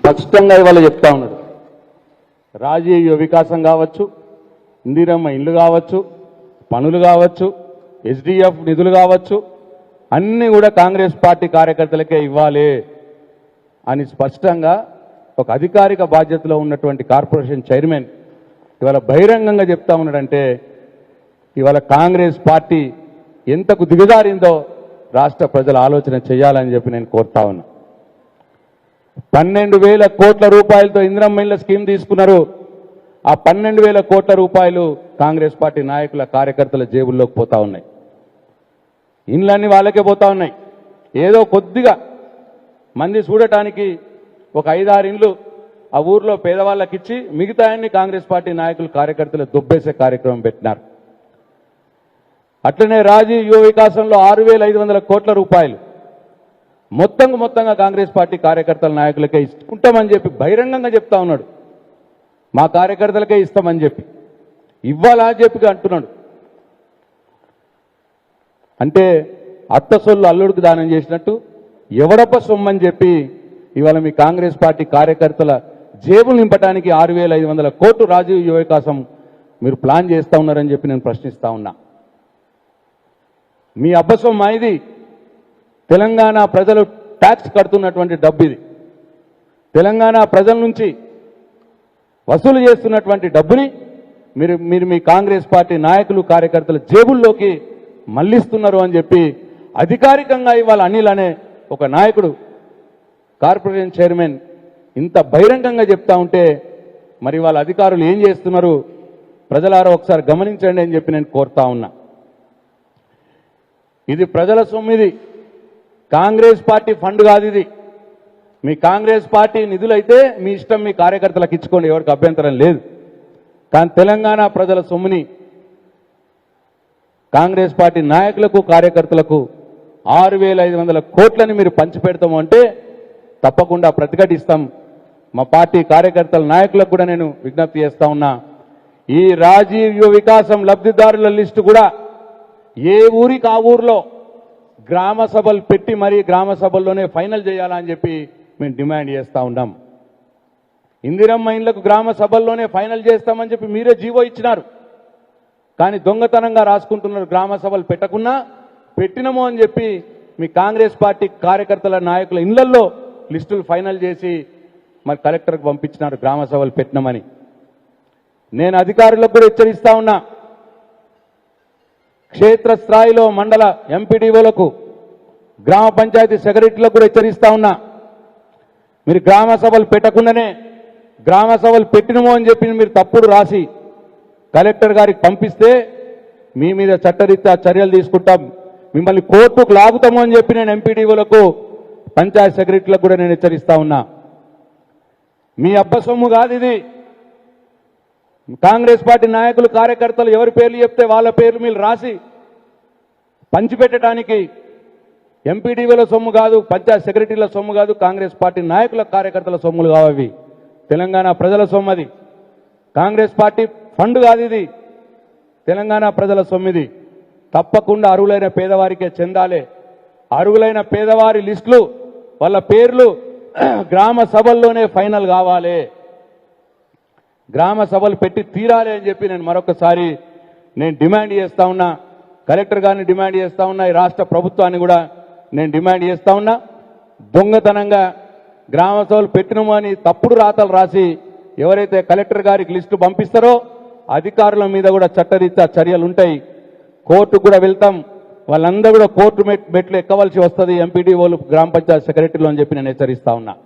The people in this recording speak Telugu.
స్పష్టంగా ఇవాళ చెప్తా ఉన్నాడు. రాజీవ్ వికాసం కావచ్చు, ఇందిరమ్మ ఇల్లు కావచ్చు, పనులు కావచ్చు, ఎస్డిఎఫ్ నిధులు కావచ్చు, అన్నీ కూడా కాంగ్రెస్ పార్టీ కార్యకర్తలకే ఇవ్వాలి అని స్పష్టంగా ఒక అధికారిక బాధ్యతలో ఉన్నటువంటి కార్పొరేషన్ చైర్మన్ ఇవాళ బహిరంగంగా చెప్తా ఉన్నాడంటే ఇవాళ కాంగ్రెస్ పార్టీ ఎంతకు దిగజారిందో రాష్ట్ర ప్రజలు ఆలోచన చేయాలని చెప్పి నేను కోరుతా ఉన్నా. 12,000 కోట్ల రూపాయలతో ఇందిరమ్మ ఇళ్ల స్కీమ్ తీసుకున్నారు. ఆ 12,000 కోట్ల రూపాయలు కాంగ్రెస్ పార్టీ నాయకుల కార్యకర్తల జేబుల్లోకి పోతా ఉన్నాయి. ఇండ్లన్నీ వాళ్ళకే పోతా ఉన్నాయి. ఏదో కొద్దిగా మంది చూడటానికి ఒక 5-6 ఇండ్లు ఆ ఊర్లో పేదవాళ్ళకి ఇచ్చి మిగతా అన్ని కాంగ్రెస్ పార్టీ నాయకులు కార్యకర్తలు దుబ్బేసే కార్యక్రమం పెట్టినారు. అట్లనే రాజీవ్ యువ వికాసంలో 6,500 కోట్ల రూపాయలు మొత్తంగా కాంగ్రెస్ పార్టీ కార్యకర్తల నాయకులకే ఇస్తుంటామని చెప్పి బహిరంగంగా చెప్తా ఉన్నాడు. మా కార్యకర్తలకే ఇస్తామని చెప్పి ఇవ్వాలా చెప్పి అంటున్నాడు. అంటే అత్త సొల్లు అల్లుడికి దానం చేసినట్టు ఎవడప్ప సొమ్మని చెప్పి ఇవాళ మీ కాంగ్రెస్ పార్టీ కార్యకర్తల జేబులు నింపడానికి 6,500 కోట్లు రాజీవ్ యువ వికాసం మీరు ప్లాన్ చేస్తూ ఉన్నారని చెప్పి నేను ప్రశ్నిస్తా ఉన్నా. మీ అబ్బసొమ్మ ఇది. తెలంగాణ ప్రజలు ట్యాక్స్ కడుతున్నటువంటి డబ్బు ఇది. తెలంగాణ ప్రజల నుంచి వసూలు చేస్తున్నటువంటి డబ్బుని మీరు మీ కాంగ్రెస్ పార్టీ నాయకులు కార్యకర్తల జేబుల్లోకి మళ్లిస్తున్నారు అని చెప్పి అధికారికంగా ఇవాళ అనిల్ అనే ఒక నాయకుడు కార్పొరేషన్ చైర్మన్ ఇంత బహిరంగంగా చెప్తా ఉంటే మరి వాళ్ళ అధికారులు ఏం చేస్తున్నారు ప్రజలారా ఒకసారి గమనించండి అని చెప్పి నేను కోరుతా ఉన్నా. ఇది ప్రజల సొమ్మిది, కాంగ్రెస్ పార్టీ ఫండ్ కాదు ఇది. మీ కాంగ్రెస్ పార్టీ నిధులైతే మీ ఇష్టం, మీ కార్యకర్తలకు ఇచ్చుకోండి, ఎవరికి అభ్యంతరం లేదు. కానీ తెలంగాణ ప్రజల సొమ్ముని కాంగ్రెస్ పార్టీ నాయకులకు కార్యకర్తలకు 6,500 కోట్లని మీరు పంచిపెడతాము అంటే తప్పకుండా ప్రతిఘటిస్తాం. మా పార్టీ కార్యకర్తల నాయకులకు కూడా నేను విజ్ఞప్తి చేస్తా ఉన్నా. ఈ రాజీవ్ యువ వికాసం లబ్ధిదారుల లిస్టు కూడా ఏ ఊరికి ఆ ఊర్లో గ్రామ సభలు పెట్టి మరీ గ్రామ సభల్లోనే ఫైనల్ చేయాలని చెప్పి మేము డిమాండ్ చేస్తూ ఉన్నాం. ఇందిరమ్మ ఇండ్లకు గ్రామ సభల్లోనే ఫైనల్ చేస్తామని చెప్పి మీరే జీవో ఇచ్చినారు. కానీ దొంగతనంగా రాసుకుంటున్నారు. గ్రామ సభలు పెట్టకున్నా పెట్టినమో అని చెప్పి మీ కాంగ్రెస్ పార్టీ కార్యకర్తల నాయకుల ఇళ్లల్లో లిస్టులు ఫైనల్ చేసి మరి కలెక్టర్కి పంపించినారు గ్రామ సభలు పెట్టినామని. నేను అధికారులకు కూడా హెచ్చరిస్తా ఉన్నా. క్షేత్రస్థాయిలో మండల ఎంపీడీఓలకు, గ్రామ పంచాయతీ సెక్రటరీలకు కూడా హెచ్చరిస్తా ఉన్నా. మీరు గ్రామ సభలు పెట్టకుండానే గ్రామ సభలు పెట్టినమో అని చెప్పి మీరు తప్పుడు రాసి కలెక్టర్ గారికి పంపిస్తే మీ మీద చట్టరీత్యా చర్యలు తీసుకుంటాం, మిమ్మల్ని కోర్టుకు లాగుతాము అని చెప్పి నేను ఎంపీడీఓలకు, పంచాయత్ సెక్రటరీలకు కూడా నేను హెచ్చరిస్తా ఉన్నా. మీ అబ్బ సొమ్ము కాదు ఇది. కాంగ్రెస్ పార్టీ నాయకులు కార్యకర్తలు ఎవరి పేర్లు చెప్తే వాళ్ళ పేర్లు మీరు రాసి పంచిపెట్టడానికి ఎంపీడీఓల సొమ్ము కాదు, పంచాయత్ సెక్రటరీల సొమ్ము కాదు, కాంగ్రెస్ పార్టీ నాయకుల కార్యకర్తల సొమ్ములు కావవి. తెలంగాణ ప్రజల సొమ్ము అది. కాంగ్రెస్ పార్టీ ఫండ్ కాదు ఇది, తెలంగాణ ప్రజల సొమ్మిది. తప్పకుండా అర్హులైన పేదవారికే చెందాలి. అర్హులైన పేదవారి లిస్టులు వాళ్ళ పేర్లు గ్రామ సభల్లోనే ఫైనల్ కావాలి. గ్రామ సభలు పెట్టి తీరాలి అని చెప్పి నేను మరొకసారి డిమాండ్ చేస్తా ఉన్నా. కలెక్టర్ గారిని డిమాండ్ చేస్తా ఉన్నా. ఈ రాష్ట్ర ప్రభుత్వాన్ని కూడా నేను డిమాండ్ చేస్తా ఉన్నా. దొంగతనంగా గ్రామ సభలు పెట్టినము అని తప్పుడు రాతలు రాసి ఎవరైతే కలెక్టర్ గారికి లిస్టు పంపిస్తారో అధికారుల మీద కూడా చట్టరీత్యా చర్యలు ఉంటాయి. కోర్టుకు కూడా వెళ్తాం. వాళ్ళందరూ కూడా కోర్టు మెట్లు ఎక్కవలసి వస్తుంది ఎంపీడీఓలు, గ్రామ పంచాయత్ సెక్రటరీలు అని చెప్పి నేను హెచ్చరిస్తా ఉన్నా.